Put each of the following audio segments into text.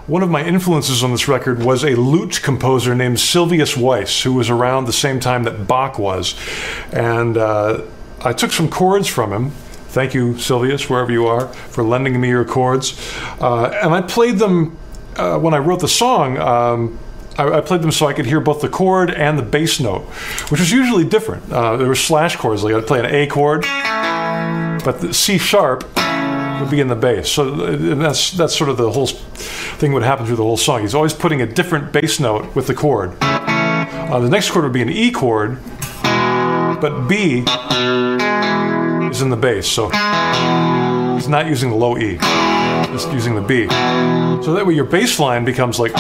one of my influences on this record was a lute composer named Sylvius Weiss, who was around the same time that Bach was. And I took some chords from him. Thank you, Sylvius, wherever you are, for lending me your chords. And I played them when I wrote the song. I played them so I could hear both the chord and the bass note, which was usually different. There were slash chords, like I'd play an A chord, but the C sharp would be in the bass. So and that's sort of the whole thing would happen through the whole song. He's always putting a different bass note with the chord. The next chord would be an E chord, but B is in the bass. So he's not using the low E, just using the B. So that way your bass line becomes like...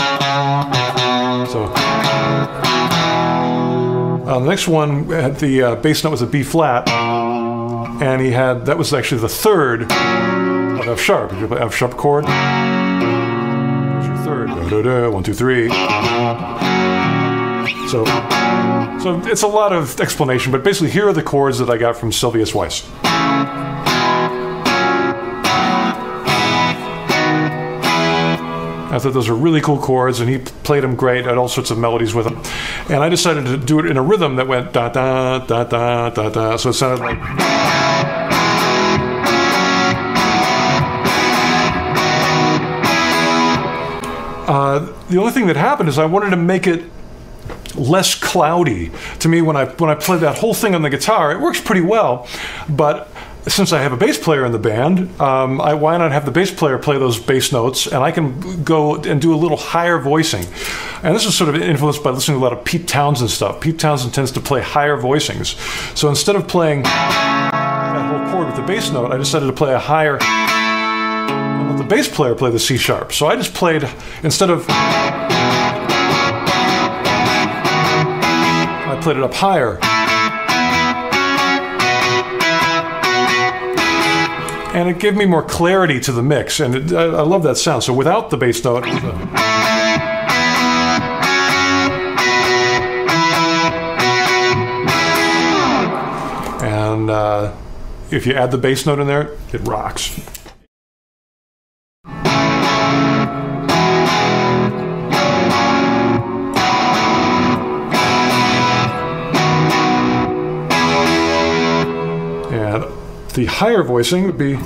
So the next one had the bass note was a B flat, and he had, that was actually the third of F sharp. If you play F sharp chord, there's your third. Da, da, da, 1, 2, 3. So it's a lot of explanation, but basically here are the chords that I got from Sylvius Weiss. I thought those were really cool chords, and he played them great. I had all sorts of melodies with them. And I decided to do it in a rhythm that went da da da da da da. So it sounded like... the only thing that happened is I wanted to make it less cloudy. To me, when I play that whole thing on the guitar, it works pretty well, but since I have a bass player in the band, why not have the bass player play those bass notes, and I can go and do a little higher voicing. And this is sort of influenced by listening to a lot of Pete Townsend stuff. Pete Townsend tends to play higher voicings. So instead of playing that whole chord with the bass note, I decided to play a higher, and let the bass player play the C sharp. So I just played, instead of, I played it up higher. And it gave me more clarity to the mix, and I love that sound. So without the bass note, and if you add the bass note in there, it rocks. And the higher voicing would be